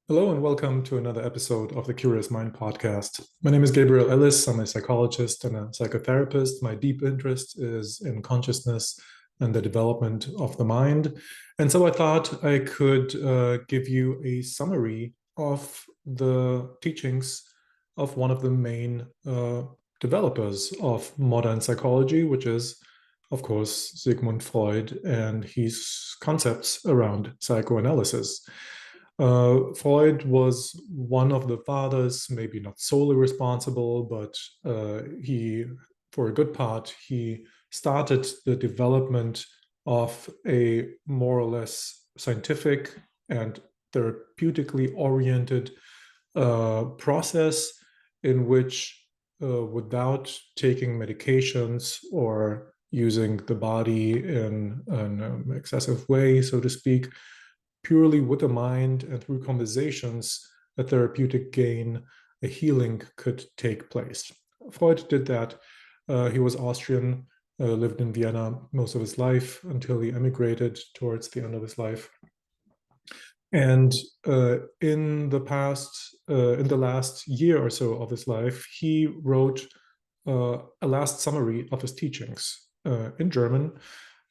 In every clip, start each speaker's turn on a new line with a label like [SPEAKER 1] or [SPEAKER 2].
[SPEAKER 1] Hello and welcome to another episode of the Curious Mind podcast. My name is Gabriel Ellis. I'm a psychologist and a psychotherapist. My deep interest is in consciousness and the development of the mind. And so I thought I could give you a summary of the teachings of one of the main developers of modern psychology, which is, of course, Sigmund Freud and his concepts around psychoanalysis. Freud was one of the fathers, maybe not solely responsible, but for a good part, he started the development of a more or less scientific and therapeutically oriented process in which, without taking medications or using the body in an excessive way, so to speak, purely with the mind and through conversations, a therapeutic gain, a healing could take place. Freud did that. He was Austrian, lived in Vienna most of his life until he emigrated towards the end of his life. And in the last year or so of his life, he wrote a last summary of his teachings in German.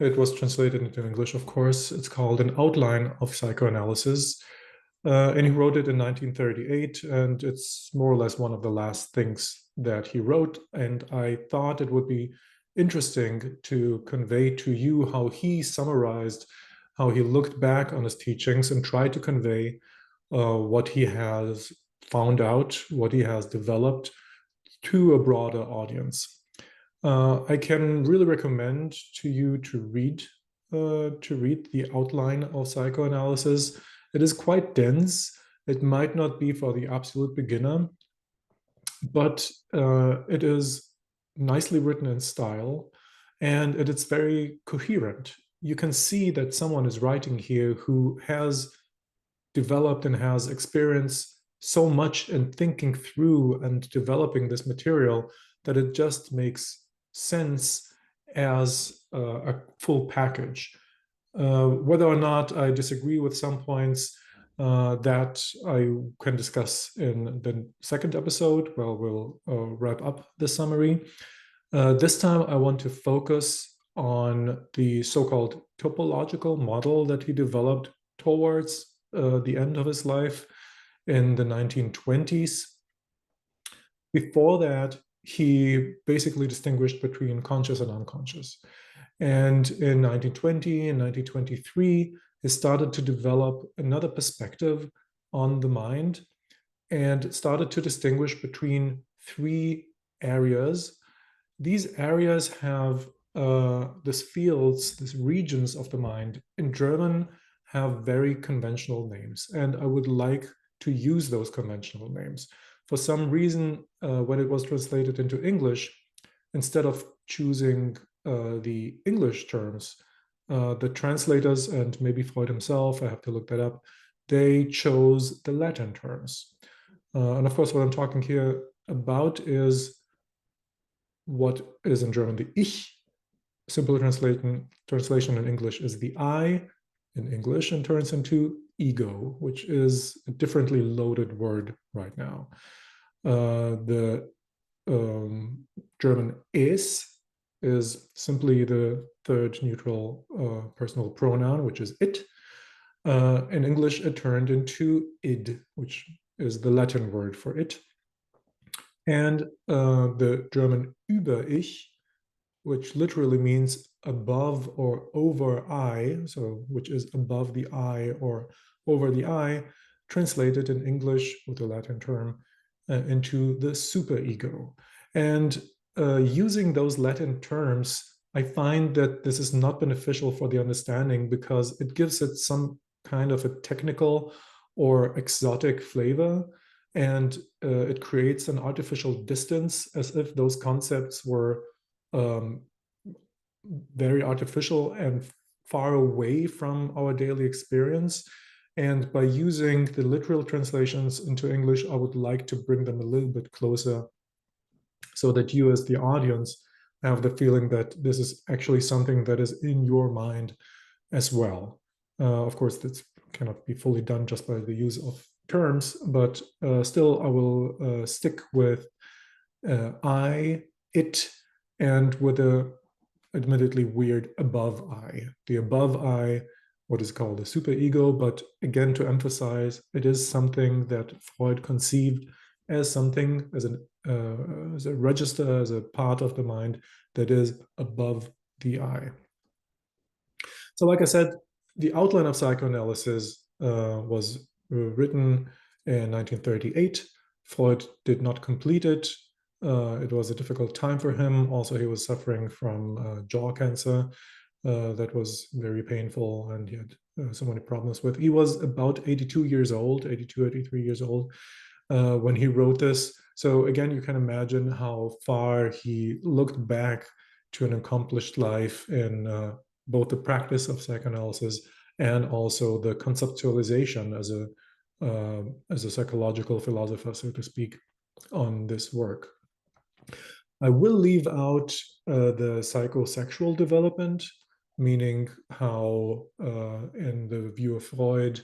[SPEAKER 1] It was translated into English, of course. It's called An Outline of Psychoanalysis. And he wrote it in 1938, and it's more or less one of the last things that he wrote. And I thought it would be interesting to convey to you how he summarized, how he looked back on his teachings and tried to convey what he has found out, what he has developed to a broader audience. I can really recommend to you to read the outline of psychoanalysis. It is quite dense. It might not be for the absolute beginner, but it is nicely written in style, and it is very coherent. You can see that someone is writing here who has developed and has experienced so much in thinking through and developing this material that it just makes sense as a full package. Whether or not I disagree with some points that I can discuss in the second episode, well, we'll wrap up the summary. This time I want to focus on the so-called topological model that he developed towards the end of his life in the 1920s. Before that, he basically distinguished between conscious and unconscious. And in 1920 and 1923, he started to develop another perspective on the mind and started to distinguish between three areas. These areas have these fields, these regions of the mind in German have very conventional names. And I would like to use those conventional names. For some reason, when it was translated into English, instead of choosing the English terms, the translators, and maybe Freud himself, I have to look that up, they chose the Latin terms. And of course, what I'm talking here about is what is in German the Ich. Simple translation in English is the I in English, and turns into ego, which is a differently loaded word right now. The German es is simply the third neutral personal pronoun, which is it. In English, it turned into id, which is the Latin word for it. And the German Über-Ich, which literally means above or over I, so which is above the I or over the I, translated in English with the Latin term into the superego. And using those Latin terms, I find that this is not beneficial for the understanding because it gives it some kind of a technical or exotic flavor, and it creates an artificial distance as if those concepts were very artificial and far away from our daily experience. And by using the literal translations into English, I would like to bring them a little bit closer so that you as the audience have the feeling that this is actually something that is in your mind as well. Of course, that cannot be fully done just by the use of terms, but still I will stick with I, it, and with a admittedly weird above I. The above I, what is called a superego, but again, to emphasize, it is something that Freud conceived as something, as a register, as a part of the mind that is above the I. So like I said, the outline of psychoanalysis was written in 1938. Freud did not complete it. It was a difficult time for him. Also, he was suffering from jaw cancer that was very painful, and he had so many problems with. He was about 82 years old, 82, 83 years old when he wrote this. So again, you can imagine how far he looked back to an accomplished life in both the practice of psychoanalysis and also the conceptualization as a psychological philosopher, so to speak, on this work. I will leave out the psychosexual development, meaning how, in the view of Freud,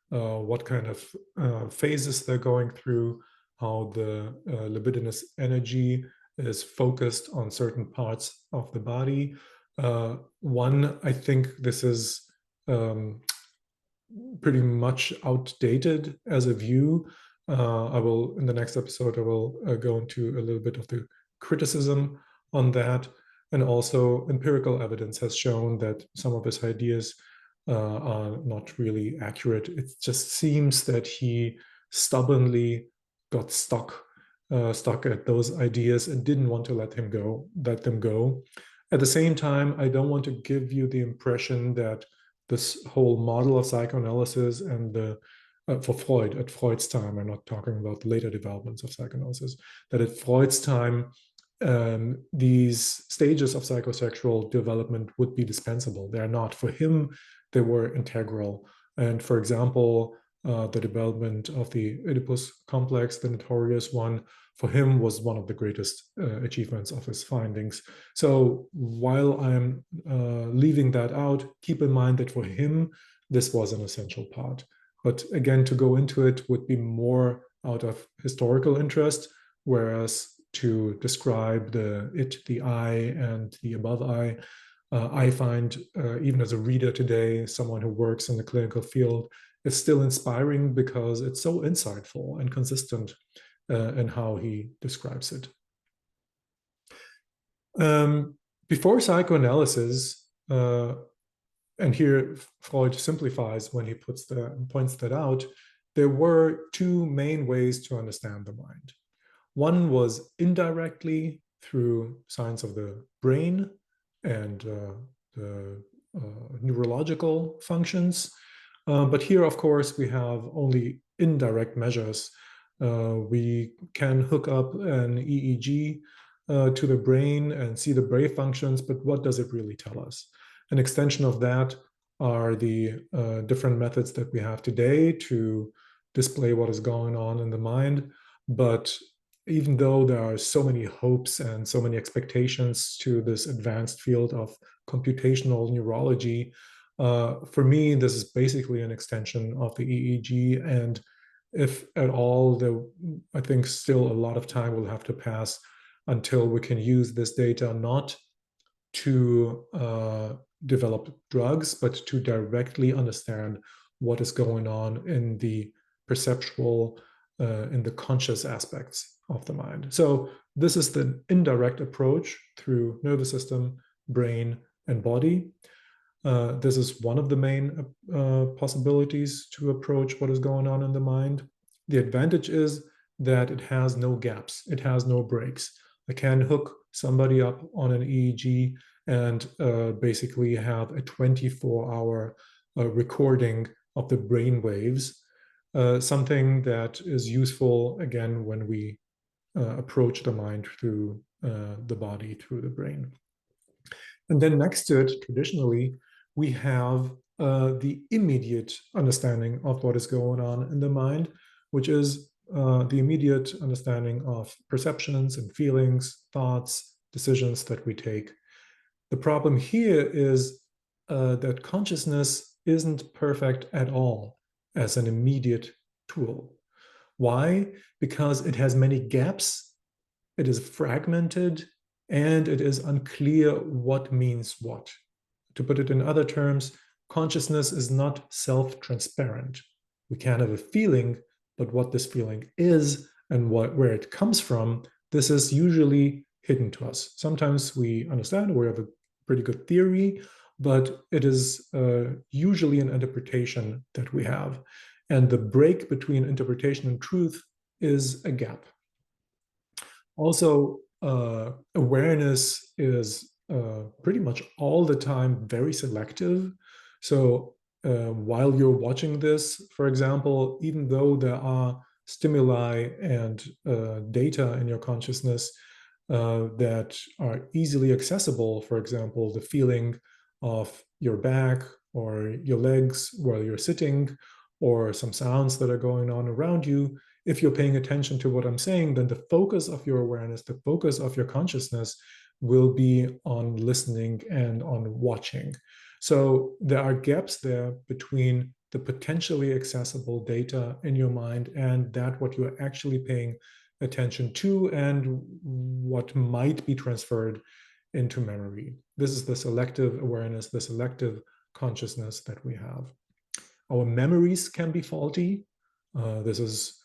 [SPEAKER 1] what kind of phases they're going through, how the libidinous energy is focused on certain parts of the body. One, I think this is pretty much outdated as a view. I will, in the next episode, I will go into a little bit of the criticism on that. And also empirical evidence has shown that some of his ideas are not really accurate. It just seems that he stubbornly got stuck at those ideas and didn't want to let them go. At the same time, I don't want to give you the impression that this whole model of psychoanalysis and for Freud, at Freud's time, I'm not talking about later developments of psychoanalysis, that at Freud's time, these stages of psychosexual development would be dispensable. They're not. For him, they were integral. And for example, the development of the Oedipus complex, the notorious one, for him was one of the greatest achievements of his findings. So while I'm leaving that out, keep in mind that for him, this was an essential part. But again, to go into it would be more out of historical interest, whereas to describe the it, the I, and the above I find, even as a reader today, someone who works in the clinical field, it's still inspiring because it's so insightful and consistent in how he describes it. Before psychoanalysis, and here Freud simplifies when he points that out, there were two main ways to understand the mind. One was indirectly through science of the brain and the neurological functions. But here, of course, we have only indirect measures. We can hook up an EEG to the brain and see the brain functions, but what does it really tell us? An extension of that are the different methods that we have today to display what is going on in the mind. But even though there are so many hopes and so many expectations to this advanced field of computational neurology, for me, this is basically an extension of the EEG. And if at all, I think still a lot of time will have to pass until we can use this data not to develop drugs, but to directly understand what is going on in the perceptual, in the conscious aspects of the mind. So this is the indirect approach through nervous system, brain, and body. This is one of the main possibilities to approach what is going on in the mind. The advantage is that it has no gaps. It has no breaks. I can hook somebody up on an EEG and basically have a 24-hour recording of the brain waves, something that is useful, again, when we approach the mind through the body, through the brain. And then next to it, traditionally, we have the immediate understanding of what is going on in the mind, which is the immediate understanding of perceptions and feelings, thoughts, decisions that we take. The problem here is that consciousness isn't perfect at all as an immediate tool. Why? Because it has many gaps, it is fragmented, and it is unclear what means what. To put it in other terms, consciousness is not self-transparent. We can have a feeling, but what this feeling is and where it comes from, this is usually hidden to us. Sometimes we understand, or we have a pretty good theory, but it is usually an interpretation that we have. And the break between interpretation and truth is a gap. Also, awareness is pretty much all the time very selective. So while you're watching this, for example, even though there are stimuli and data in your consciousness that are easily accessible, for example, the feeling of your back or your legs while you're sitting, or some sounds that are going on around you, if you're paying attention to what I'm saying, then the focus of your awareness, the focus of your consciousness will be on listening and on watching. So there are gaps there between the potentially accessible data in your mind and that what you're actually paying attention to and what might be transferred into memory. This is the selective awareness, the selective consciousness that we have. Our memories can be faulty. This is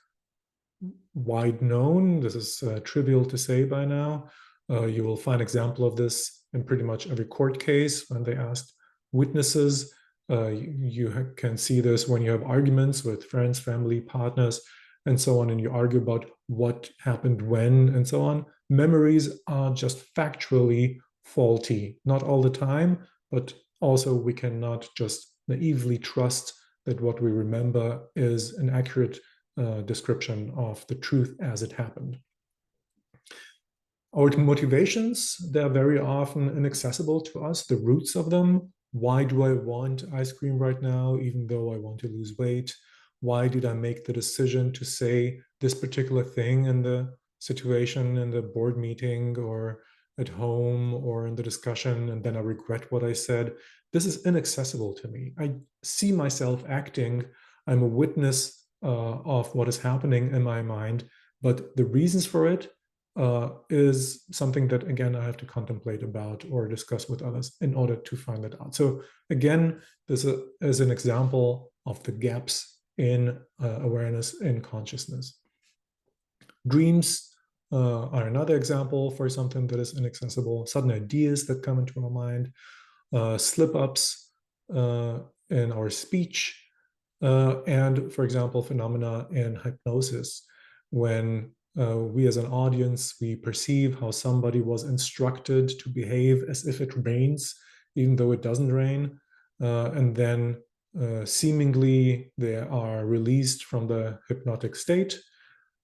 [SPEAKER 1] wide known. This is trivial to say by now. You will find example of this in pretty much every court case when they ask witnesses. You can see this when you have arguments with friends, family, partners, and so on, and you argue about what happened when and so on. Memories are just factually faulty, not all the time, but also we cannot just naively trust that what we remember is an accurate description of the truth as it happened. Our motivations, they're very often inaccessible to us, the roots of them. Why do I want ice cream right now, even though I want to lose weight? Why did I make the decision to say this particular thing in the situation, in the board meeting or at home or in the discussion, and then I regret what I said? This is inaccessible to me. I see myself acting. I'm a witness of what is happening in my mind, but the reasons for it is something that, again, I have to contemplate about or discuss with others in order to find that out. So again, this is an example of the gaps in awareness and consciousness. Dreams are another example for something that is inaccessible. Sudden ideas that come into our mind, slip-ups in our speech, and, for example, phenomena in hypnosis, when we as an audience, we perceive how somebody was instructed to behave as if it rains, even though it doesn't rain, and then seemingly they are released from the hypnotic state,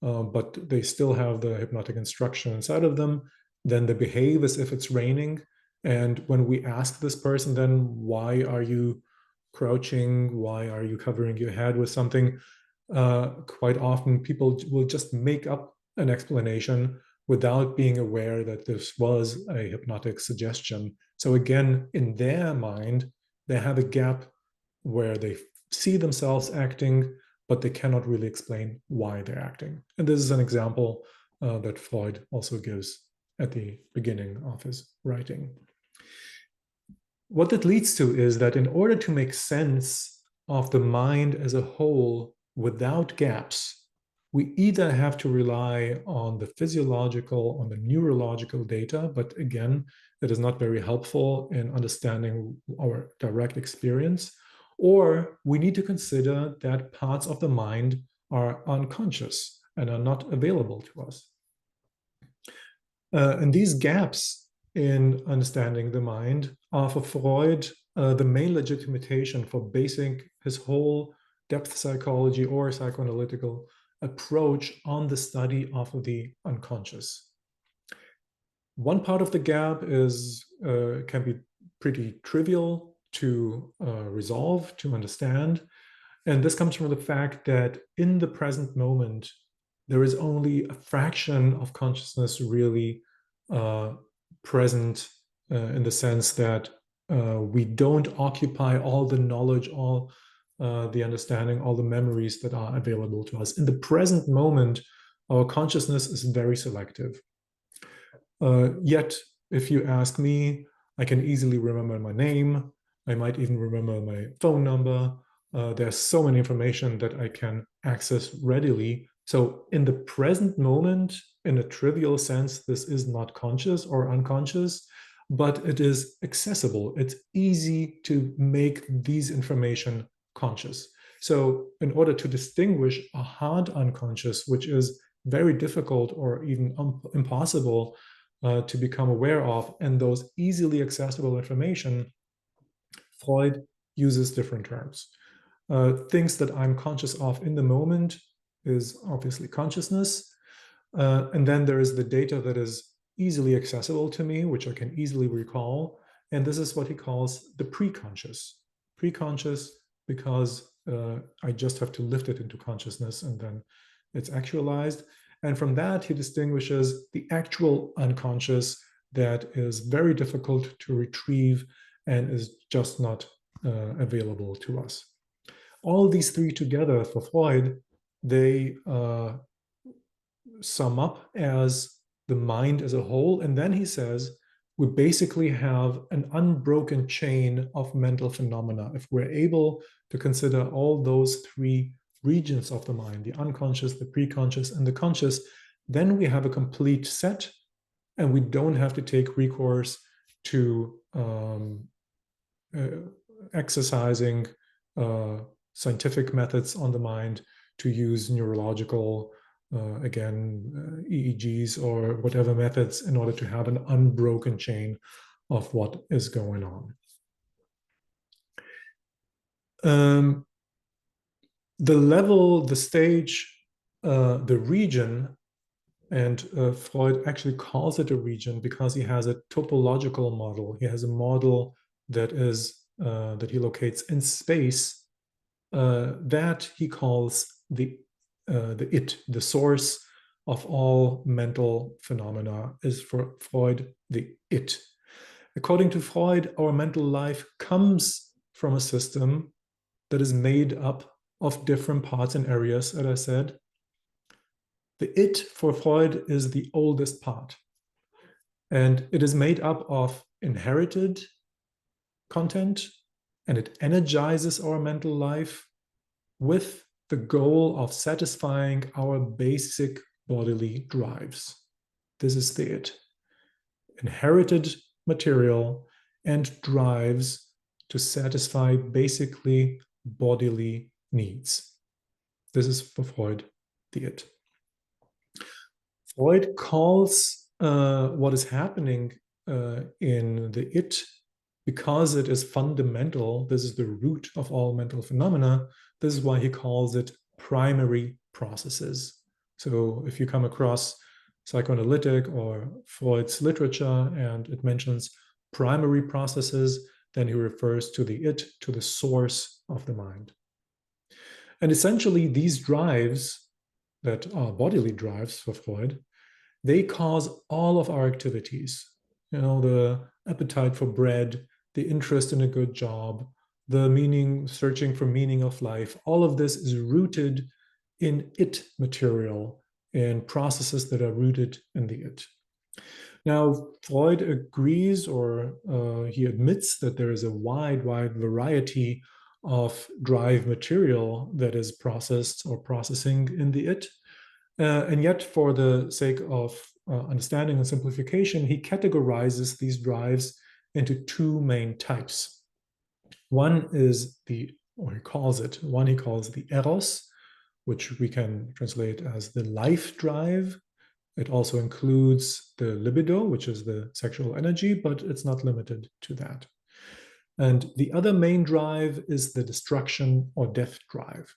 [SPEAKER 1] but they still have the hypnotic instruction inside of them. Then they behave as if it's raining. And when we ask this person, then, why are you crouching? Why are you covering your head with something? Quite often people will just make up an explanation without being aware that this was a hypnotic suggestion. So again, in their mind, they have a gap where they see themselves acting, but they cannot really explain why they're acting. And this is an example that Freud also gives at the beginning of his writing. What that leads to is that in order to make sense of the mind as a whole without gaps, we either have to rely on the physiological, on the neurological data, but again, it is not very helpful in understanding our direct experience, or we need to consider that parts of the mind are unconscious and are not available to us. And these gaps in understanding the mind are for Freud the main legitimation for basing his whole depth psychology or psychoanalytical approach on the study of the unconscious. One part of the gap is can be pretty trivial to resolve, to understand. And this comes from the fact that in the present moment, there is only a fraction of consciousness really present in the sense that we don't occupy all the knowledge, all the understanding, all the memories that are available to us. In the present moment, our consciousness is very selective. Yet, if you ask me, I can easily remember my name. I might even remember my phone number. There's so many information that I can access readily. So in the present moment, in a trivial sense, this is not conscious or unconscious, but it is accessible. It's easy to make these information conscious. So in order to distinguish a hard unconscious, which is very difficult or even impossible to become aware of, and those easily accessible information, Freud uses different terms. Things that I'm conscious of in the moment is obviously consciousness. And then there is the data that is easily accessible to me, which I can easily recall. And this is what he calls the preconscious. Preconscious because I just have to lift it into consciousness and then it's actualized. And from that, he distinguishes the actual unconscious that is very difficult to retrieve and is just not available to us. All these three together for Freud, they sum up as the mind as a whole. And then he says, we basically have an unbroken chain of mental phenomena. If we're able to consider all those three regions of the mind, the unconscious, the preconscious, and the conscious, then we have a complete set, and we don't have to take recourse to exercising scientific methods on the mind, to use neurological, EEGs or whatever methods in order to have an unbroken chain of what is going on. The level, the stage, the region, and Freud actually calls it a region because he has a topological model. He has a model that is that he locates in space that he calls the it, the source of all mental phenomena is for Freud the it. According to Freud, our mental life comes from a system that is made up of different parts and areas, as I said. The it for Freud is the oldest part. And it is made up of inherited content, and it energizes our mental life with the goal of satisfying our basic bodily drives. This is the it. Inherited material and drives to satisfy basically bodily needs. This is for Freud the it. Freud calls what is happening in the it, because it is fundamental, this is the root of all mental phenomena, this is why he calls it primary processes. So if you come across psychoanalytic or Freud's literature and it mentions primary processes, then he refers to the it, to the source of the mind. And essentially these drives that are bodily drives for Freud, they cause all of our activities. You know, the appetite for bread, the interest in a good job, the meaning, searching for meaning of life, all of this is rooted in it material, in processes that are rooted in the it. Now, Freud agrees, or he admits that there is a wide variety of drive material that is processed or processing in the it. And yet, for the sake of understanding and simplification, he categorizes these drives into two main types. One is he calls the eros, which we can translate as the life drive. It also includes the libido, which is the sexual energy, but it's not limited to that. And the other main drive is the destruction or death drive,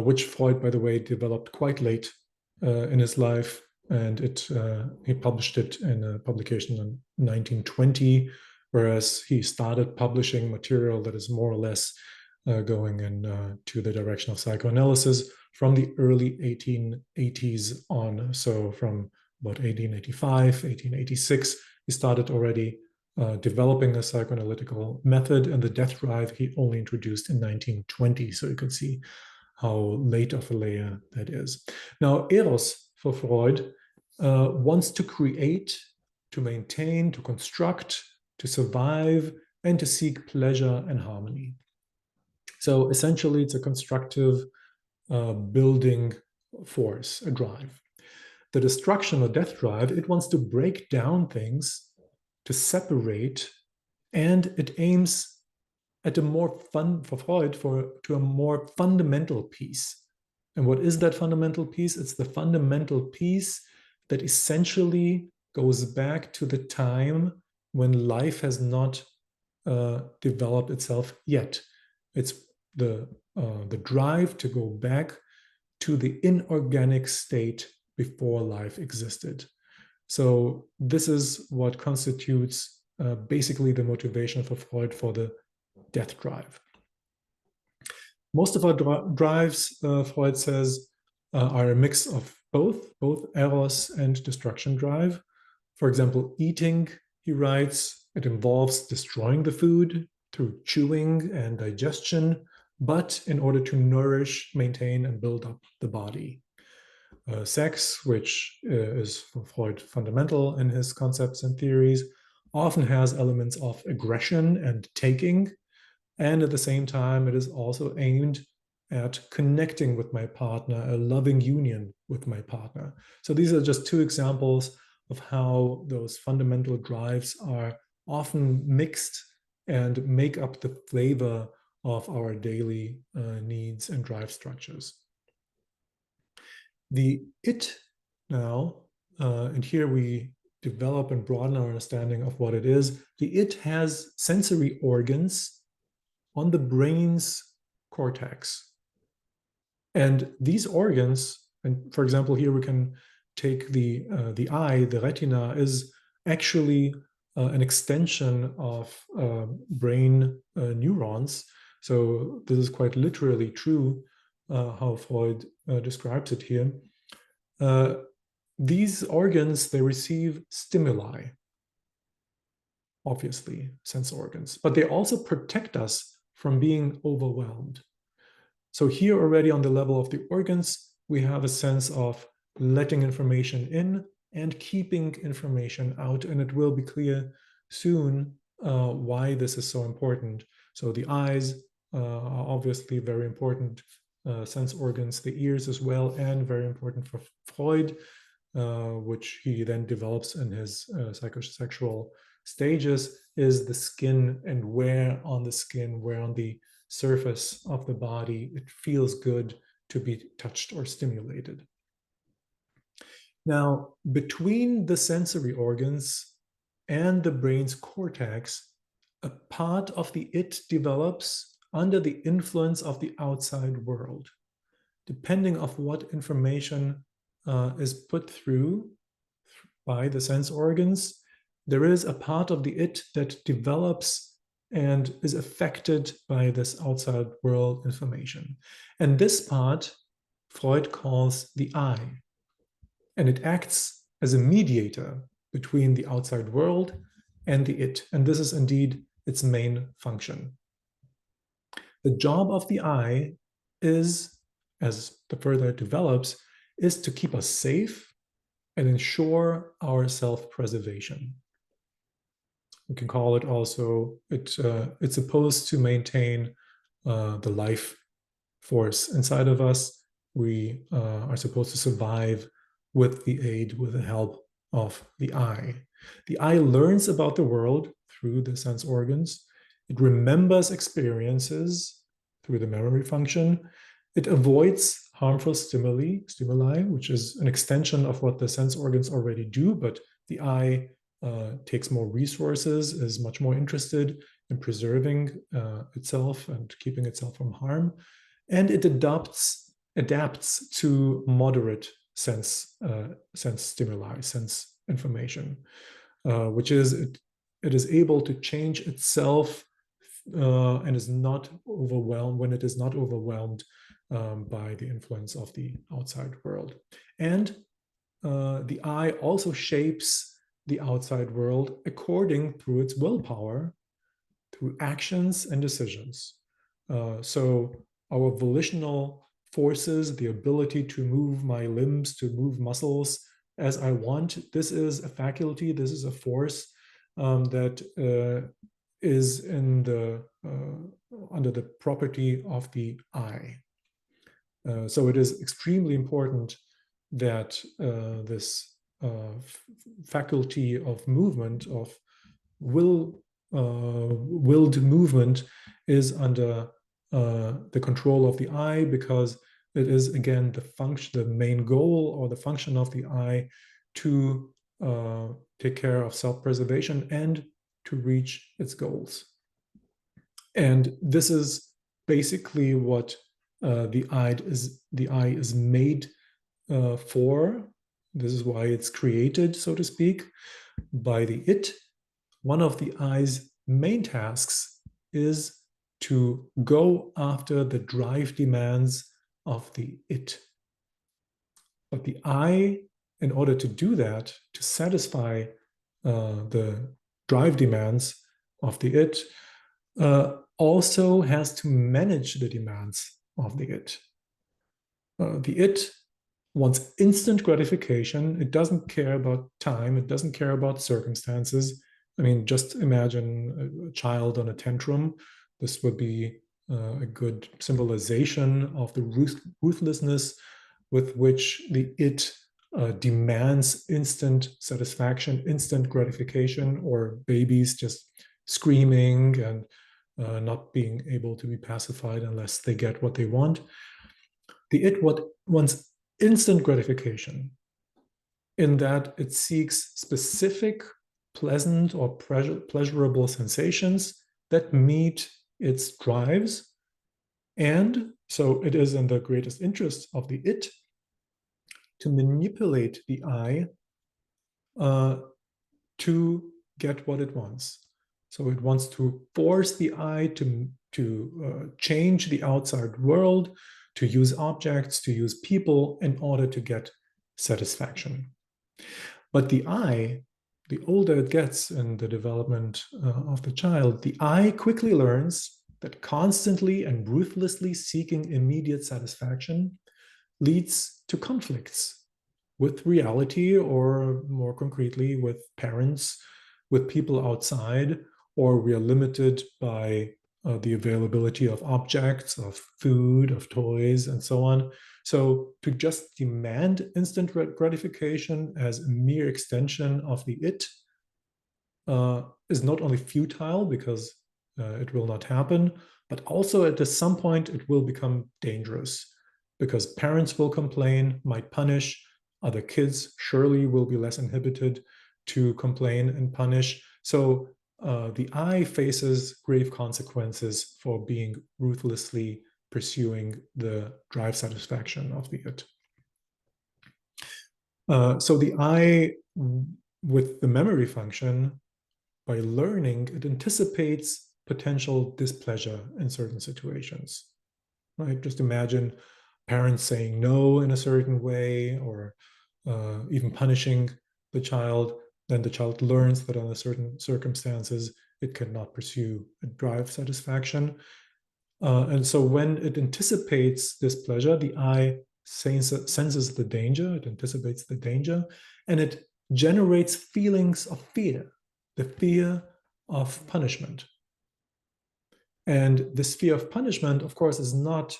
[SPEAKER 1] which Freud, by the way, developed quite late in his life. And he published it in a publication in 1920, whereas he started publishing material that is more or less going in to the direction of psychoanalysis from the early 1880s on. So from about 1885, 1886, he started already developing a psychoanalytical method, and the death drive he only introduced in 1920. So you can see how late of a layer that is. Now, Eros for Freud wants to create, to maintain, to construct, to survive, and to seek pleasure and harmony. So essentially, it's a constructive building force, a drive. The destruction or death drive, it wants to break down things, to separate, and it aims at a more for Freud, to a more fundamental peace. And what is that fundamental peace? It's the fundamental peace that essentially goes back to the time when life has not developed itself yet. It's the drive to go back to the inorganic state before life existed. So this is what constitutes basically the motivation for Freud for the death drive. Most of our drives, Freud says, are a mix of both eros and destruction drive. For example, eating, he writes, it involves destroying the food through chewing and digestion, but in order to nourish, maintain, and build up the body. Sex, which is for Freud fundamental in his concepts and theories, often has elements of aggression and taking, and at the same time, it is also aimed at connecting with my partner, a loving union with my partner. So these are just two examples of how those fundamental drives are often mixed and make up the flavor of our daily needs and drive structures. The it now, and here we develop and broaden our understanding of what it is. The it has sensory organs on the brain's cortex. And these organs, and for example, here we can take the eye, the retina is actually an extension of brain neurons. So this is quite literally true how Freud describes it here. These organs, they receive stimuli, obviously, sense organs, but they also protect us from being overwhelmed. So here already on the level of the organs, we have a sense of letting information in and keeping information out, and it will be clear soon why this is so important. So the eyes are obviously very important sense organs, the ears as well, and very important for Freud, which he then develops in his psychosexual stages, is the skin, and where on the skin, where on the surface of the body it feels good to be touched or stimulated. Now, between the sensory organs and the brain's cortex, a part of the it develops under the influence of the outside world, depending on what information is put through by the sense organs. There is a part of the it that develops and is affected by this outside world information. And this part, Freud calls the I. And it acts as a mediator between the outside world and the it. And this is indeed its main function. The job of the I is, as the further it develops, is to keep us safe and ensure our self-preservation. We can call it also, it's supposed to maintain the life force inside of us. We are supposed to survive with the aid, with the help of the I. The I learns about the world through the sense organs. It remembers experiences through the memory function. It avoids harmful stimuli, which is an extension of what the sense organs already do, but the I takes more resources, is much more interested in preserving itself and keeping itself from harm. And it adapts to moderate sense stimuli, sense information, which is it is able to change itself and is not overwhelmed when it is not overwhelmed by the influence of the outside world. And the I also shapes the outside world according through its willpower, through actions and decisions. So our volitional forces, the ability to move my limbs, to move muscles as I want, this is a faculty, this is a force that is in the under the property of the I. So it is extremely important that this faculty of movement, of willed movement, is under the control of the I, because it is, again, the function, the main goal or the function of the I to take care of self-preservation and to reach its goals. And this is basically what the I is made for. This is why it's created, so to speak, by the it. One of the I's main tasks is to go after the drive demands of the it. But the I, in order to do that, to satisfy the drive demands of the it, also has to manage the demands of the it. The it wants instant gratification. It doesn't care about time. It doesn't care about circumstances. I mean, just imagine a child on a tantrum. This would be a good symbolization of the ruthlessness with which the it demands instant satisfaction, instant gratification, or babies just screaming and not being able to be pacified unless they get what they want. The it wants instant gratification in that it seeks specific pleasant or pleasurable sensations that meet its drives. And so it is in the greatest interest of the it to manipulate the I to get what it wants. So it wants to force the I to change the outside world, to use objects, to use people in order to get satisfaction. But the I, the older it gets in the development of the child, the I quickly learns that constantly and ruthlessly seeking immediate satisfaction leads to conflicts with reality, or more concretely, with parents, with people outside, or we are limited by the availability of objects, of food, of toys, and so on. So to just demand instant gratification as a mere extension of the it is not only futile, because it will not happen, but also at some point it will become dangerous, because parents will complain, might punish, other kids surely will be less inhibited to complain and punish. So the I faces grave consequences for being ruthlessly pursuing the drive satisfaction of the it. So the I, with the memory function, by learning, it anticipates potential displeasure in certain situations, right? Just imagine parents saying no in a certain way, or even punishing the child. Then the child learns that under certain circumstances, it cannot pursue a drive satisfaction. And so when it anticipates displeasure, the I senses the danger, it anticipates the danger, and it generates feelings of fear, the fear of punishment. And this fear of punishment, of course, is not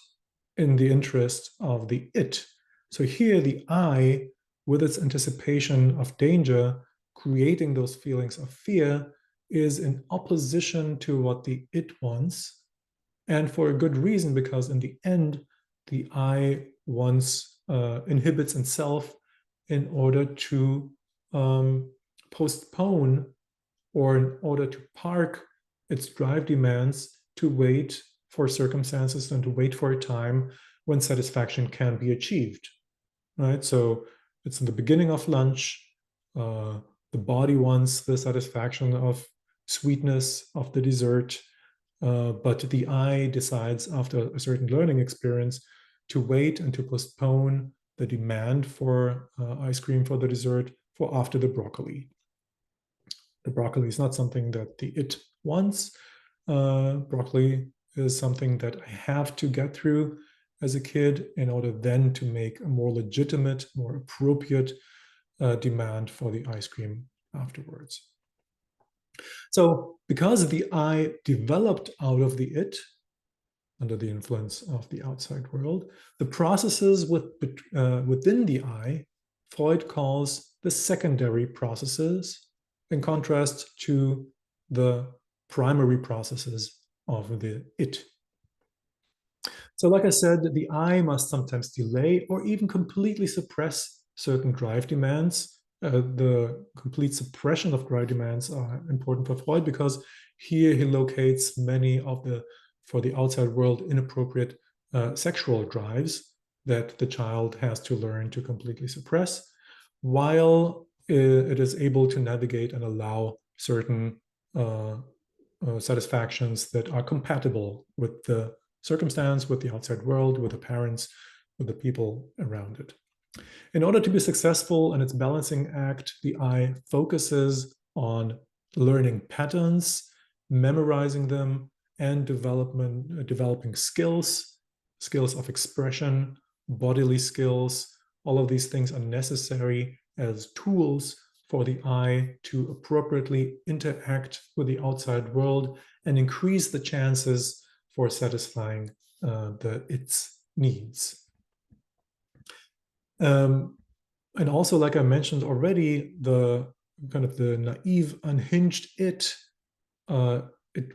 [SPEAKER 1] in the interest of the it. So here the I, with its anticipation of danger, creating those feelings of fear, is in opposition to what the it wants. And for a good reason, because in the end, the I inhibits itself in order to postpone, or in order to park its drive demands, to wait for circumstances and to wait for a time when satisfaction can be achieved, right? So it's in the beginning of lunch. The body wants the satisfaction of sweetness of the dessert, but the I decides after a certain learning experience to wait and to postpone the demand for ice cream for the dessert for after the broccoli. The broccoli is not something that the it wants. Broccoli is something that I have to get through as a kid in order then to make a more legitimate, more appropriate demand for the ice cream afterwards. So because the I developed out of the it, under the influence of the outside world, the processes within the I, Freud calls the secondary processes, in contrast to the primary processes of the it. So like I said, the I must sometimes delay or even completely suppress certain drive demands. The complete suppression of drive demands are important for Freud because here he locates many of the, for the outside world, inappropriate sexual drives that the child has to learn to completely suppress, while it is able to navigate and allow certain satisfactions that are compatible with the circumstance, with the outside world, with the parents, with the people around it. In order to be successful in its balancing act, the I focuses on learning patterns, memorizing them, and developing skills of expression, bodily skills. All of these things are necessary as tools for the I to appropriately interact with the outside world and increase the chances for satisfying its needs. And also, like I mentioned already, the kind of the naive, unhinged it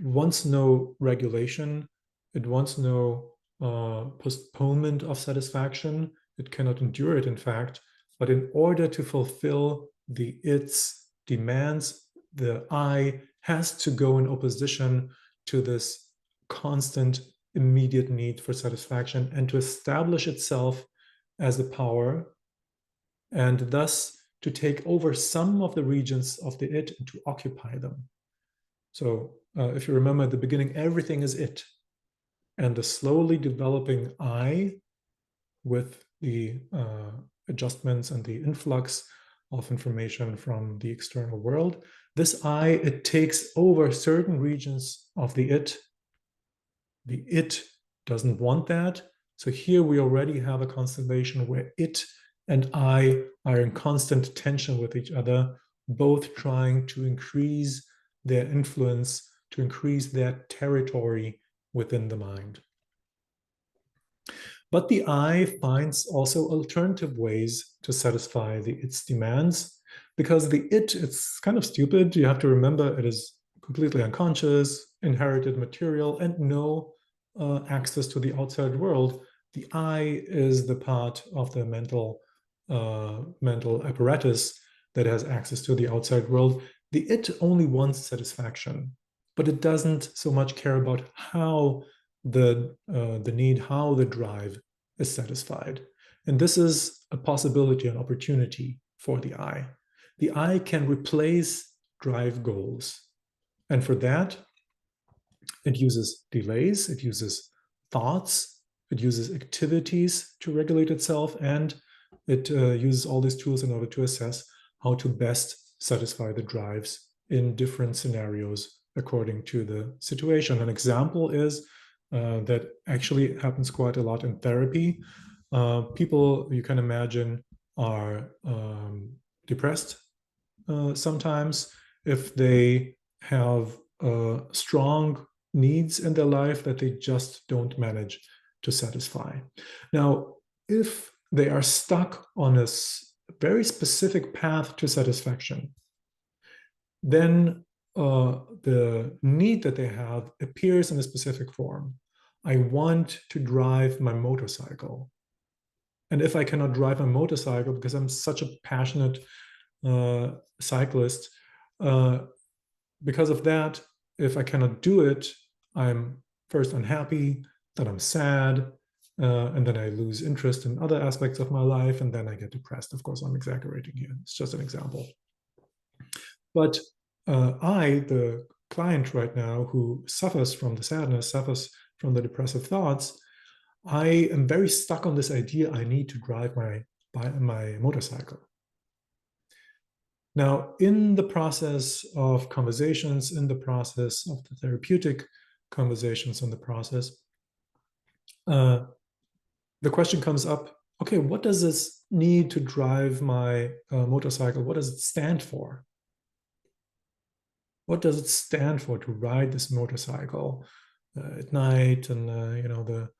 [SPEAKER 1] wants no regulation. It wants no postponement of satisfaction. It cannot endure it, in fact. But in order to fulfill the its demands, the I has to go in opposition to this constant, immediate need for satisfaction and to establish itself as a power, and thus to take over some of the regions of the it and to occupy them. So if you remember at the beginning, everything is it. And the slowly developing I, with the adjustments and the influx of information from the external world, this I, it takes over certain regions of the it. The it doesn't want that. So here we already have a constellation where it and I are in constant tension with each other, both trying to increase their influence, to increase their territory within the mind. But the I finds also alternative ways to satisfy its demands, because the it's kind of stupid. You have to remember it is completely unconscious, inherited material, and no access to the outside world. The I is the part of the mental apparatus that has access to the outside world. The it only wants satisfaction, but it doesn't so much care about how the need, how the drive is satisfied. And this is a possibility, an opportunity for the I. The I can replace drive goals. And for that, it uses delays, it uses thoughts, it uses activities to regulate itself, and it uses all these tools in order to assess how to best satisfy the drives in different scenarios according to the situation. An example is that actually happens quite a lot in therapy. People, you can imagine, are depressed sometimes if they have strong needs in their life that they just don't manage to satisfy. Now, if they are stuck on a very specific path to satisfaction, then the need that they have appears in a specific form. I want to drive my motorcycle. And if I cannot drive my motorcycle because I'm such a passionate cyclist, because of that, if I cannot do it, I'm first unhappy, then I'm sad, and then I lose interest in other aspects of my life, and then I get depressed. Of course, I'm exaggerating here. It's just an example. But I, the client right now who suffers from the sadness, suffers from the depressive thoughts, I am very stuck on this idea I need to drive my motorcycle. Now, in the process of conversations, in the process of the therapeutic conversations in the process, the question comes up, okay, what does this need to drive my motorcycle? What does it stand for? What does it stand for to ride this motorcycle at night and the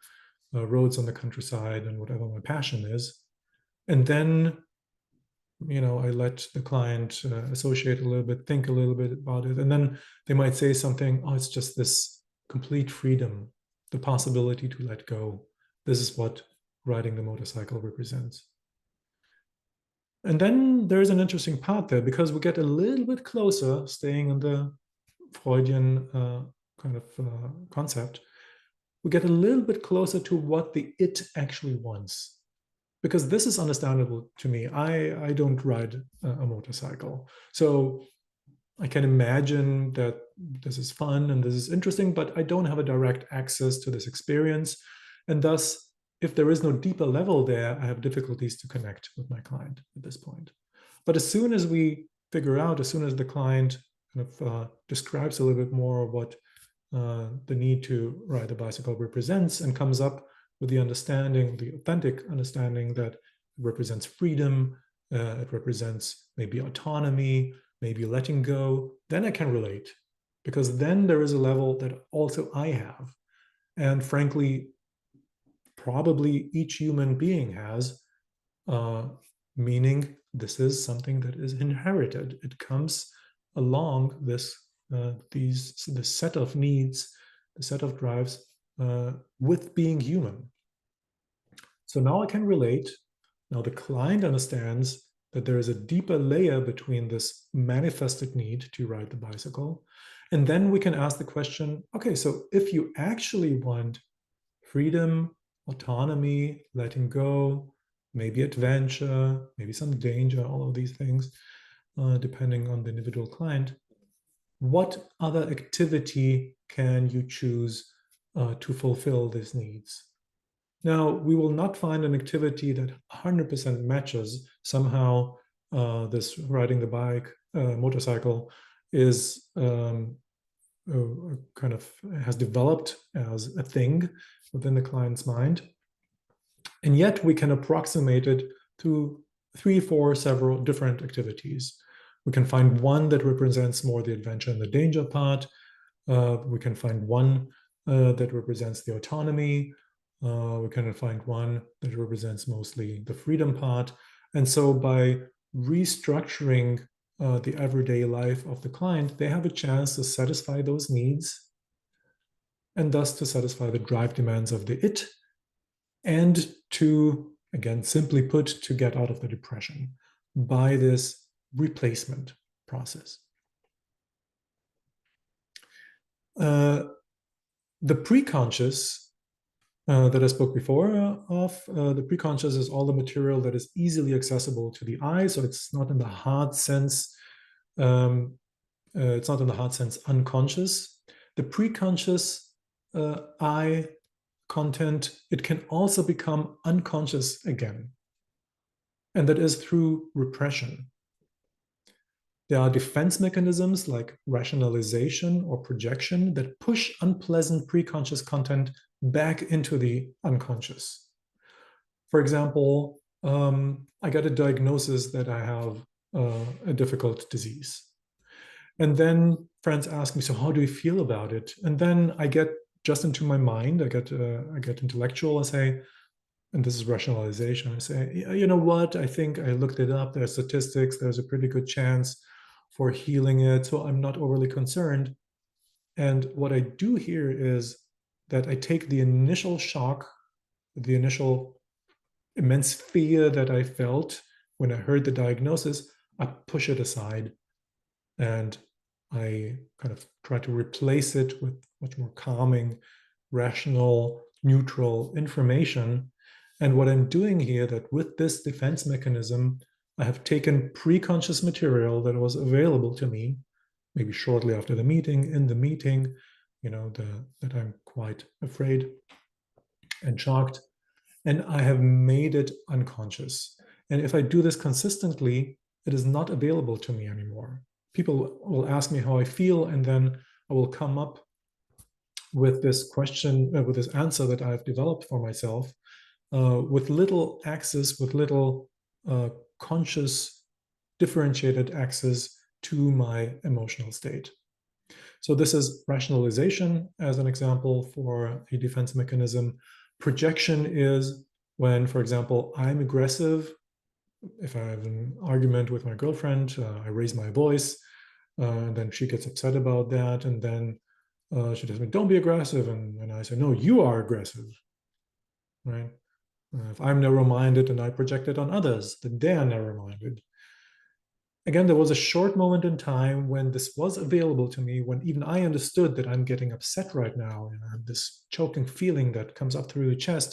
[SPEAKER 1] roads on the countryside and whatever my passion is? And then I let the client associate a little bit, think a little bit about it, and then they might say something, oh, it's just this complete freedom, the possibility to let go. This is what riding the motorcycle represents. And then there's an interesting part there, because we get a little bit closer, staying in the Freudian concept, we get a little bit closer to what the it actually wants. Because this is understandable to me. I don't ride a motorcycle. So I can imagine that this is fun and this is interesting, but I don't have a direct access to this experience. And thus, if there is no deeper level there, I have difficulties to connect with my client at this point. But as soon as we figure out, as soon as the client kind of describes a little bit more of what the need to ride the bicycle represents and comes up with the understanding, the authentic understanding that it represents freedom, it represents maybe autonomy, maybe letting go, then I can relate. Because then there is a level that also I have. And frankly, probably each human being has, meaning this is something that is inherited. It comes along this set of needs, the set of drives with being human. So now I can relate. Now the client understands that there is a deeper layer between this manifested need to ride the bicycle. And then we can ask the question, okay, so if you actually want freedom, autonomy, letting go, maybe adventure, maybe some danger, all of these things, depending on the individual client, what other activity can you choose to fulfill these needs? Now, we will not find an activity that 100% matches. Somehow, this riding the bike, motorcycle is kind of has developed as a thing within the client's mind. And yet we can approximate it to 3, 4, several different activities. We can find one that represents more the adventure and the danger part. We can find one that represents the autonomy. We can find one that represents mostly the freedom part. And so by restructuring the everyday life of the client, they have a chance to satisfy those needs and thus to satisfy the drive demands of the it, and to, again, simply put, to get out of the depression by this replacement process. The preconscious that I spoke before of, the preconscious is all the material that is easily accessible to the eye, so it's not in the hard sense, unconscious. The preconscious eye content, it can also become unconscious again, and that is through repression. There are defense mechanisms like rationalization or projection that push unpleasant preconscious content back into the unconscious. For example, I got a diagnosis that I have a difficult disease. And then friends ask me, so how do you feel about it? And then I get just into my mind, I get intellectual, I say, and this is rationalization, I say, you know what, I think I looked it up, there's statistics, there's a pretty good chance for healing it, so I'm not overly concerned. And what I do here is that I take the initial shock, the initial immense fear that I felt when I heard the diagnosis, I push it aside and I kind of try to replace it with much more calming, rational, neutral information. And what I'm doing here, that with this defense mechanism, I have taken preconscious material that was available to me, maybe shortly after the meeting, in the meeting, that I'm quite afraid and shocked, and I have made it unconscious. And if I do this consistently, it is not available to me anymore. People will ask me how I feel, and then I will come up with this question, with this answer that I've developed for myself, with little access, with little conscious, differentiated access to my emotional state. So this is rationalization as an example for a defense mechanism. Projection is when, for example, I'm aggressive. If I have an argument with my girlfriend, I raise my voice, and then she gets upset about that, and then she tells me, "Don't be aggressive," and I say, "No, you are aggressive," right? If I'm narrow-minded and I project it on others, then they are narrow-minded. Again, there was a short moment in time when this was available to me, when even I understood that I'm getting upset right now, and I have this choking feeling that comes up through the chest.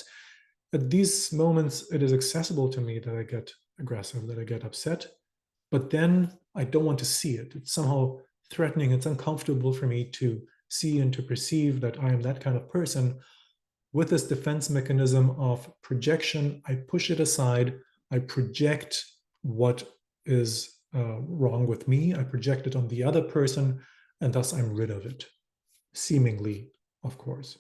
[SPEAKER 1] At these moments, it is accessible to me that I get aggressive, that I get upset, but then I don't want to see it. It's somehow threatening. It's uncomfortable for me to see and to perceive that I am that kind of person. With this defense mechanism of projection, I push it aside. I project what is wrong with me. I project it on the other person, and thus I'm rid of it, seemingly, of course.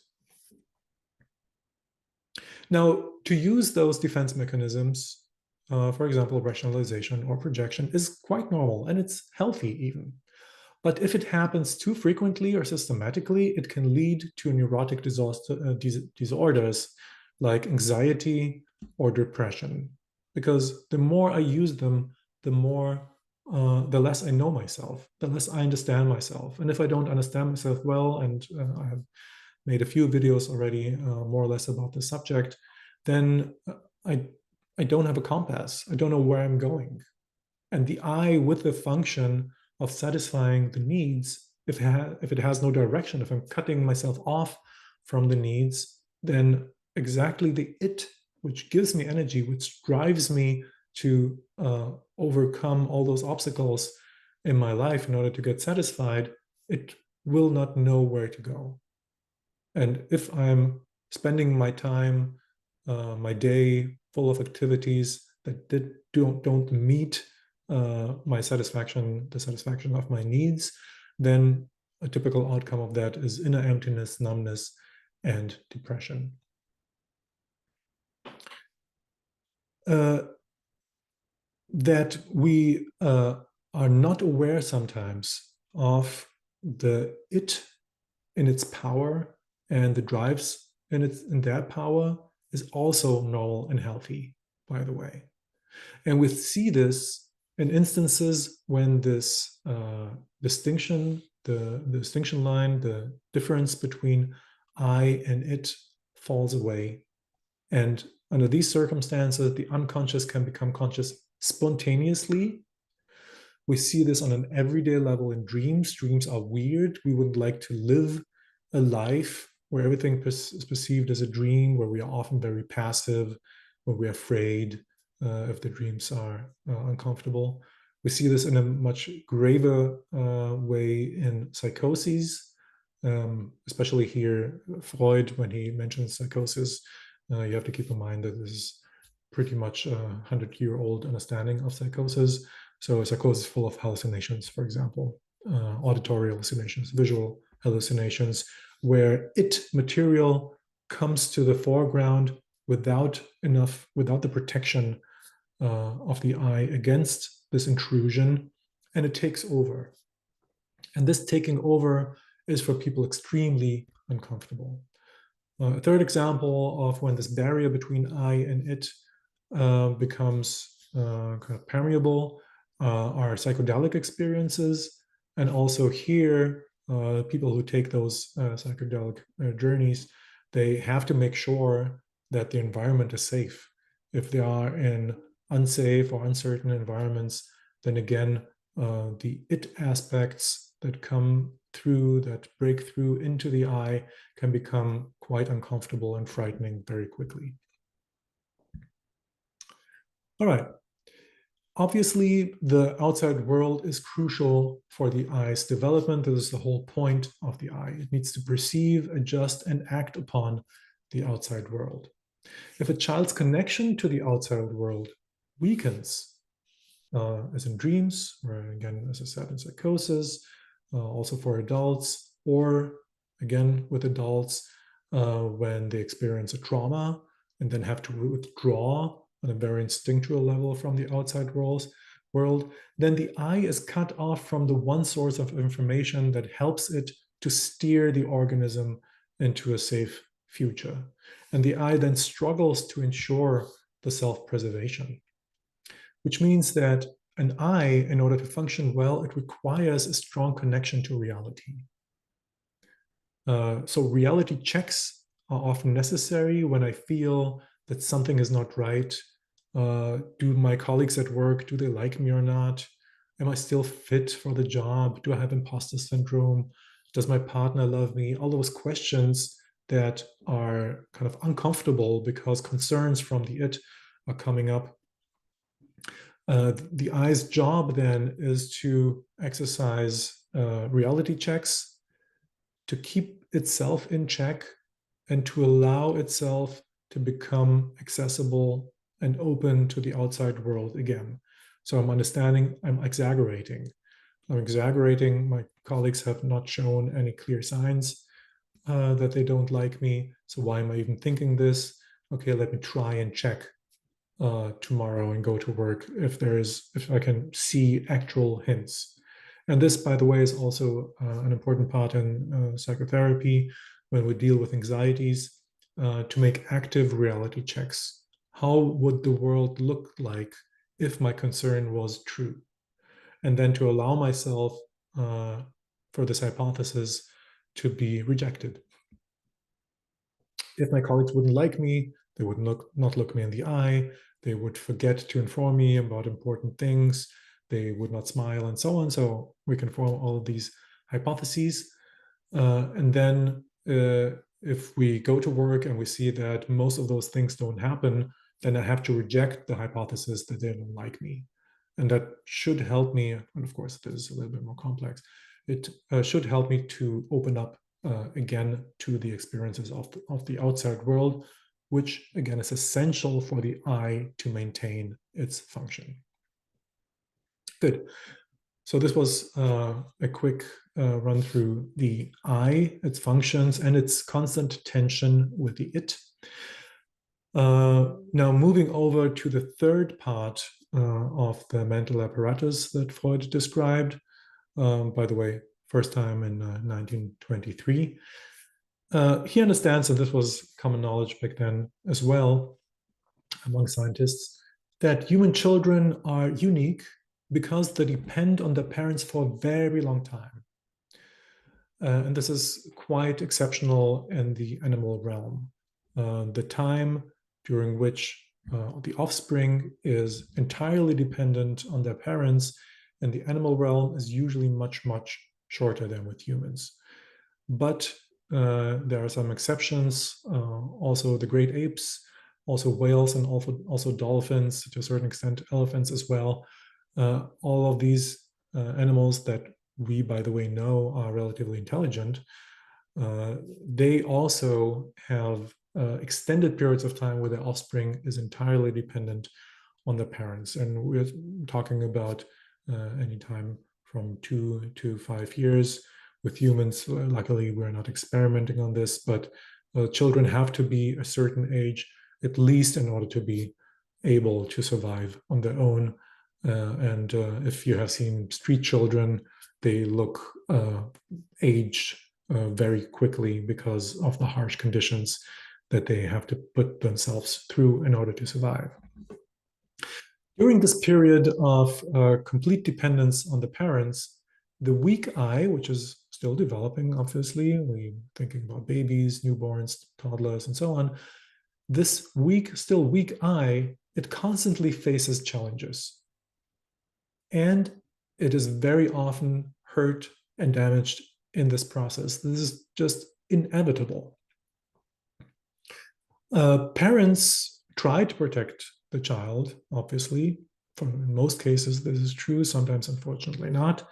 [SPEAKER 1] Now, to use those defense mechanisms, for example, rationalization or projection, is quite normal, and it's healthy even. But if it happens too frequently or systematically, it can lead to neurotic disorders like anxiety or depression. Because the more I use them, the less I know myself, the less I understand myself. And if I don't understand myself well, and I have made a few videos already, more or less about the subject, then I don't have a compass. I don't know where I'm going. And the I, with the function of satisfying the needs, if it has no direction, if I'm cutting myself off from the needs, then exactly the it, which gives me energy, which drives me to overcome all those obstacles in my life in order to get satisfied, it will not know where to go. And if I'm spending my time, my day full of activities that don't meet my satisfaction, the satisfaction of my needs, then a typical outcome of that is inner emptiness, numbness, and depression. That we are not aware sometimes of the it in its power and the drives in their power is also normal and healthy, by the way. And we see this in instances when this distinction, the distinction line, the difference between I and it falls away. And under these circumstances, the unconscious can become conscious spontaneously. We see this on an everyday level in dreams. Dreams are weird. We would like to live a life where everything is perceived as a dream, where we are often very passive, where we're afraid if the dreams are uncomfortable. We see this in a much graver way in psychoses, especially here, Freud, when he mentions psychosis, you have to keep in mind that this is pretty much a 100-year-old understanding of psychosis. So psychosis full of hallucinations, for example, auditory hallucinations, visual hallucinations, where it material comes to the foreground without the protection of the I against this intrusion, and it takes over. And this taking over is for people extremely uncomfortable. A third example of when this barrier between I and it becomes kind of permeable are psychedelic experiences. And also here, people who take those psychedelic journeys, they have to make sure that the environment is safe. If they are in unsafe or uncertain environments, then again, the it aspects that come through, that break through into the I, can become quite uncomfortable and frightening very quickly. All right. Obviously, the outside world is crucial for the I's development. This is the whole point of the I. It needs to perceive, adjust, and act upon the outside world. If a child's connection to the outside world weakens, as in dreams, or again, as I said, in psychosis, also for adults, or again with adults when they experience a trauma and then have to withdraw on a very instinctual level from the outside world, then the I is cut off from the one source of information that helps it to steer the organism into a safe future. And the I then struggles to ensure the self-preservation, which means that an I, in order to function well, it requires a strong connection to reality. So reality checks are often necessary when I feel that something is not right. Do my colleagues at work, do they like me or not? Am I still fit for the job? Do I have imposter syndrome? Does my partner love me? All those questions that are kind of uncomfortable because concerns from the it are coming up. The I's job then is to exercise reality checks, to keep itself in check, and to allow itself to become accessible and open to the outside world again. So I'm understanding, I'm exaggerating. My colleagues have not shown any clear signs that they don't like me. So why am I even thinking this? Okay, let me try and check tomorrow and go to work if I can see actual hints. And this, by the way, is also an important part in psychotherapy when we deal with anxieties, to make active reality checks. How would the world look like if my concern was true? And then to allow myself for this hypothesis to be rejected. If my colleagues wouldn't like me, they would not look me in the eye, they would forget to inform me about important things, they would not smile, and so on. So we can form all of these hypotheses. And then if we go to work and we see that most of those things don't happen, then I have to reject the hypothesis that they don't like me. And that should help me, and of course, this is a little bit more complex, it should help me to open up again to the experiences of the outside world, which again is essential for the I to maintain its function. Good. So this was a quick run through the I, its functions, and its constant tension with the it. Now moving over to the third part of the mental apparatus that Freud described, by the way, first time in 1923. He understands, and this was common knowledge back then as well among scientists, that human children are unique because they depend on their parents for a very long time. And this is quite exceptional in the animal realm. The time during which the offspring is entirely dependent on their parents in the animal realm is usually much, much shorter than with humans. But there are some exceptions, also the great apes, also whales, and also dolphins, to a certain extent elephants as well. All of these animals that we, by the way, know are relatively intelligent, they also have extended periods of time where their offspring is entirely dependent on their parents. And we're talking about any time from 2 to 5 years. With humans, luckily, we're not experimenting on this, but children have to be a certain age, at least in order to be able to survive on their own. And if you have seen street children, they look aged very quickly because of the harsh conditions that they have to put themselves through in order to survive. During this period of complete dependence on the parents, the weak I, which is still developing, obviously, we're thinking about babies, newborns, toddlers, and so on, this still weak I, it constantly faces challenges. And it is very often hurt and damaged in this process. This is just inevitable. Parents try to protect the child, obviously. In most cases, this is true, sometimes, unfortunately, not.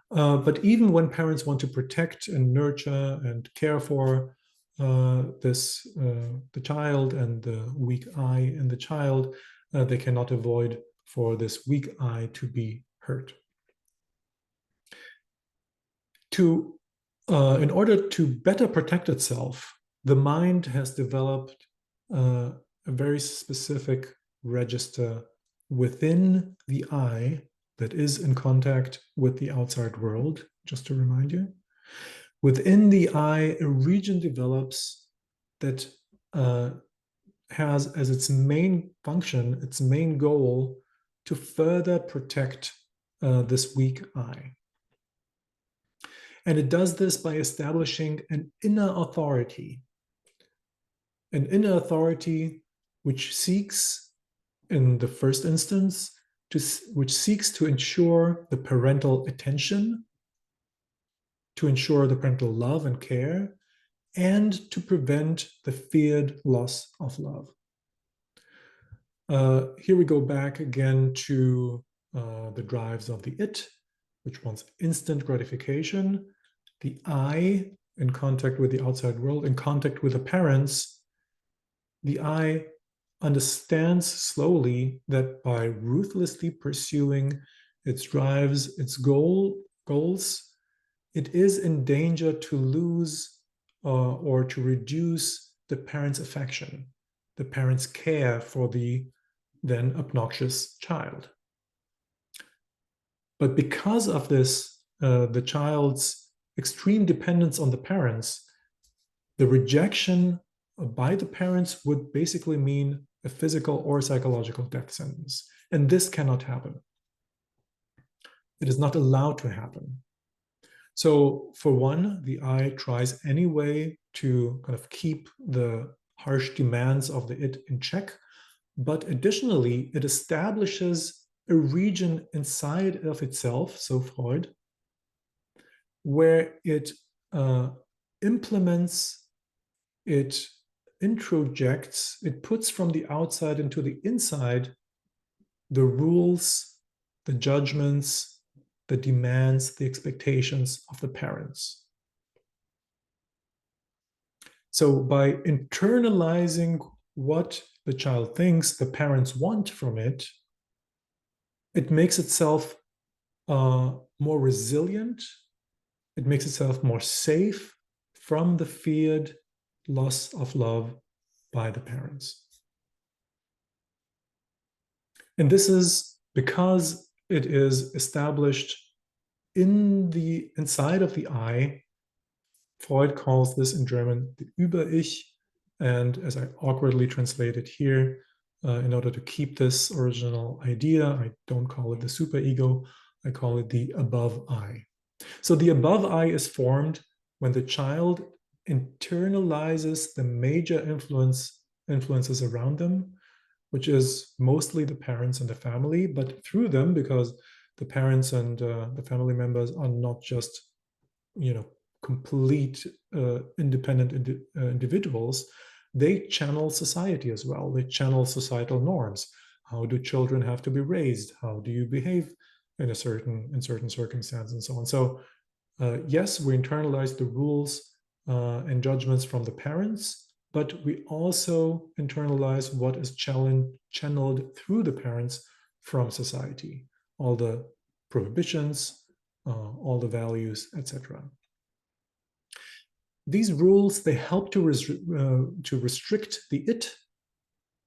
[SPEAKER 1] But even when parents want to protect and nurture and care for the child and the weak I in the child, they cannot avoid for this weak I to be hurt. In order to better protect itself, the mind has developed a very specific register within the I that is in contact with the outside world, just to remind you. Within the I, a region develops that has as its main function, its main goal, to further protect this weak I. And it does this by establishing an inner authority which seeks, in the first instance, which seeks to ensure the parental attention, to ensure the parental love and care, and to prevent the feared loss of love. Here we go back again to the drives of the it, which wants instant gratification. The I, in contact with the outside world, in contact with the parents, the I understands slowly that by ruthlessly pursuing its drives, its goals, it is in danger to lose or to reduce the parent's affection, the parent's care for the then obnoxious child. But because of this, the child's extreme dependence on the parents, the rejection by the parents would basically mean a physical or psychological death sentence. And this cannot happen. It is not allowed to happen. So for one, the I tries anyway to kind of keep the harsh demands of the it in check, but additionally, it establishes a region inside of itself, so Freud, where it implements, it introjects, it puts from the outside into the inside the rules, the judgments, the demands, the expectations of the parents. So by internalizing what the child thinks the parents want from it, it makes itself more resilient, it makes itself more safe from the feared loss of love by the parents. And this is because it is established in the inside of the I. Freud calls this in German the Über-Ich, and as I awkwardly translate it here, in order to keep this original idea, I don't call it the superego, I call it the above I. So the above I is formed when the child internalizes the major influences around them, which is mostly the parents and the family, but through them, because the parents and the family members are not just, complete independent individuals, they channel society as well. They channel societal norms. How do children have to be raised? How do you behave in certain circumstances and so on? So yes, we internalize the rules and judgments from the parents, but we also internalize what is channeled through the parents from society, all the prohibitions, all the values, etc. These rules, they help to restrict the it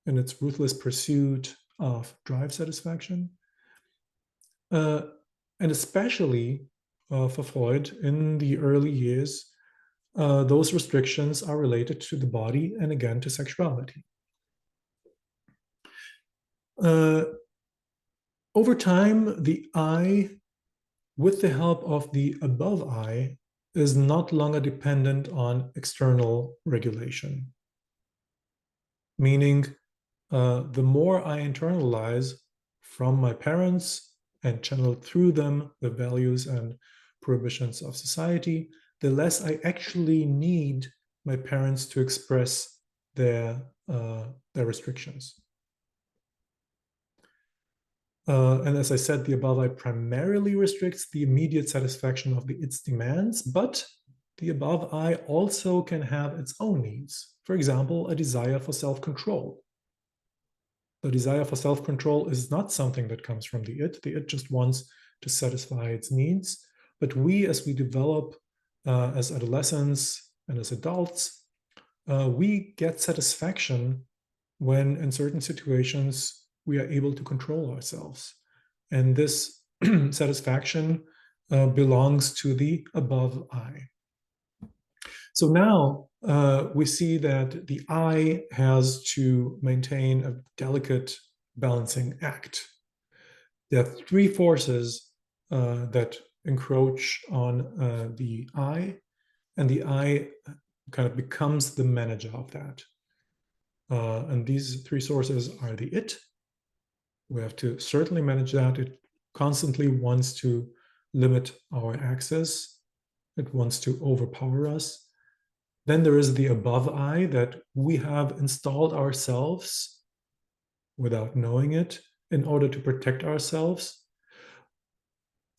[SPEAKER 1] in its ruthless pursuit of drive satisfaction. And especially for Freud, in the early years, those restrictions are related to the body and again to sexuality. Over time, the I, with the help of the above I, is not longer dependent on external regulation. Meaning, the more I internalize from my parents and channel through them the values and prohibitions of society, the less I actually need my parents to express their restrictions. And as I said, the above I primarily restricts the immediate satisfaction of its demands, but the above I also can have its own needs. For example, a desire for self-control. The desire for self-control is not something that comes from the it. The it just wants to satisfy its needs. But we, as we develop as adolescents and as adults, we get satisfaction when in certain situations we are able to control ourselves. And this satisfaction belongs to the above I. So now we see that the I has to maintain a delicate balancing act. There are three forces that encroach on the I, and the I kind of becomes the manager of that. And these three sources are the it. We have to certainly manage that. It constantly wants to limit our access. It wants to overpower us. Then there is the above I that we have installed ourselves without knowing it in order to protect ourselves.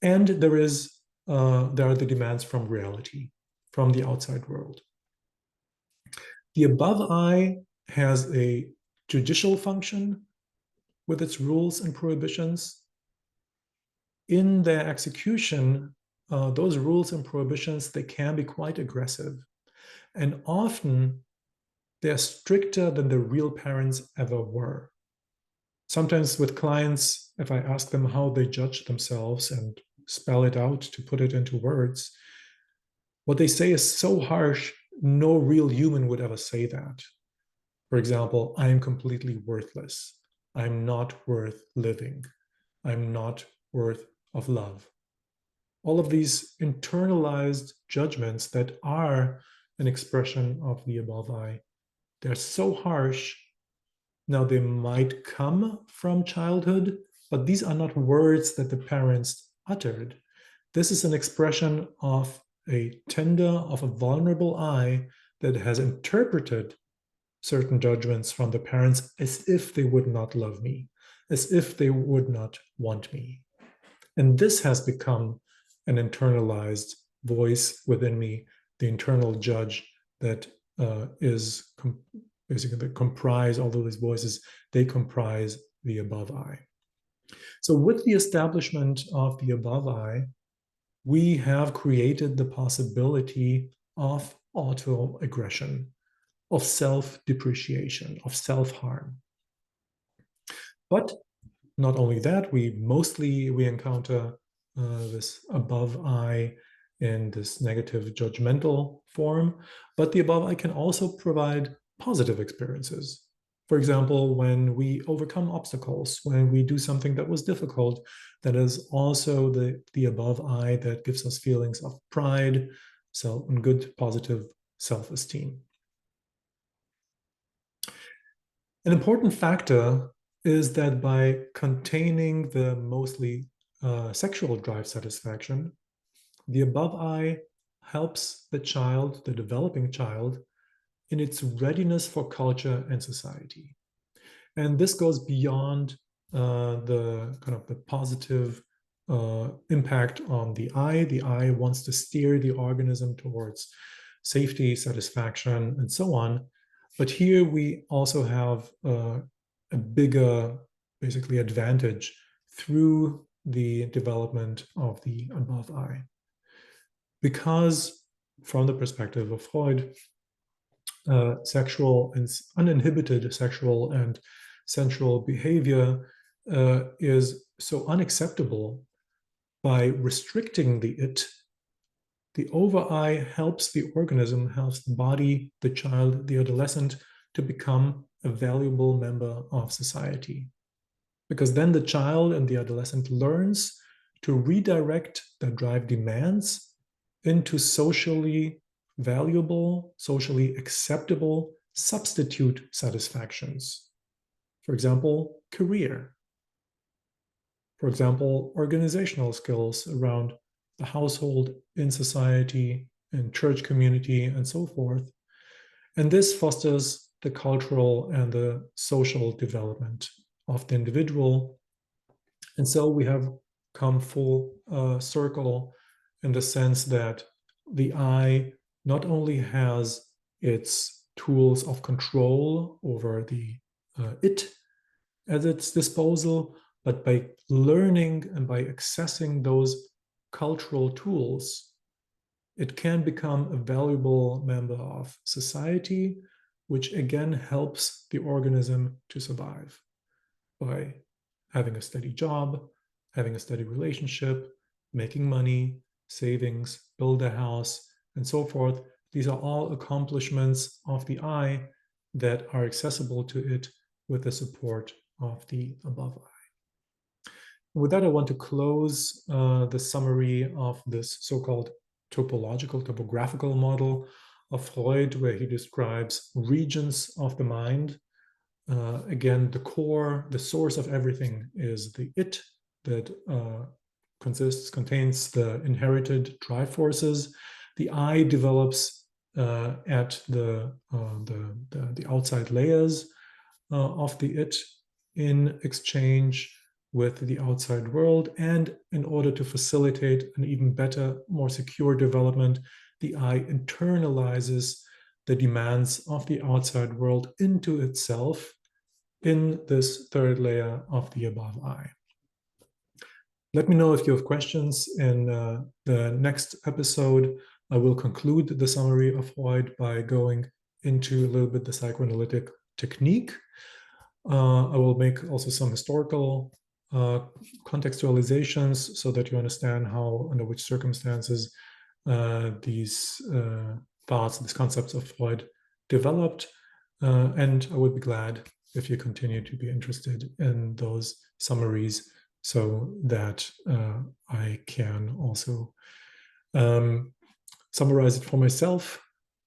[SPEAKER 1] And there are the demands from reality, from the outside world. The above I has a judicial function with its rules and prohibitions. In their execution, those rules and prohibitions, they can be quite aggressive. And often they're stricter than the real parents ever were. Sometimes with clients, if I ask them how they judge themselves and spell it out to put it into words, what they say is so harsh, no real human would ever say that. For example, I'm completely worthless. I'm not worth living. I'm not worth of love. All of these internalized judgments that are an expression of the above I, they're so harsh. Now, they might come from childhood, but these are not words that the parents uttered. This is an expression of a tender, of a vulnerable I that has interpreted certain judgments from the parents as if they would not love me, as if they would not want me. And this has become an internalized voice within me, the internal judge that is basically that comprise all of these voices, they comprise the above I. So with the establishment of the above I, we have created the possibility of autoaggression, of self-depreciation, of self-harm. But not only that, we encounter this above I in this negative judgmental form, but the above I can also provide positive experiences. For example, when we overcome obstacles, when we do something that was difficult, that is also the above I that gives us feelings of pride, and good, positive self-esteem. An important factor is that by containing the mostly sexual drive satisfaction, the above I helps the child, the developing child, in its readiness for culture and society. And this goes beyond the positive impact on the I. The I wants to steer the organism towards safety, satisfaction, and so on. But here we also have a bigger, basically, advantage through the development of the above I. Because from the perspective of Freud, sexual and uninhibited sexual and sensual behavior is so unacceptable. By restricting the it, the over I helps the organism, helps the body, the child, the adolescent to become a valuable member of society. Because then the child and the adolescent learns to redirect their drive demands into socially valuable, socially acceptable substitute satisfactions. For example, career. For example, organizational skills around the household, in society, in church community, and so forth. And this fosters the cultural and the social development of the individual. And so we have come full circle in the sense that the I not only has its tools of control over the it, at its disposal, but by learning and by accessing those cultural tools, it can become a valuable member of society, which again helps the organism to survive by having a steady job, having a steady relationship, making money, savings, build a house, and so forth. These are all accomplishments of the I that are accessible to it with the support of the above I. With that, I want to close the summary of this so-called topographical model of Freud, where he describes regions of the mind. Again, the core, the source of everything is the it that contains the inherited drive forces. The I develops at the outside layers of the it in exchange with the outside world, and in order to facilitate an even better, more secure development, the I internalizes the demands of the outside world into itself in this third layer of the above I. Let me know if you have questions. In the next episode, I will conclude the summary of Freud by going into a little bit the psychoanalytic technique. I will make also some historical contextualizations so that you understand how, under which circumstances these thoughts, these concepts of Freud developed. And I would be glad if you continue to be interested in those summaries so that I can also summarize it for myself.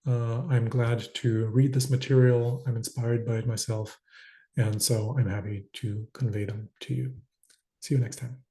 [SPEAKER 1] I'm glad to read this material. I'm inspired by it myself. And so I'm happy to convey them to you. See you next time.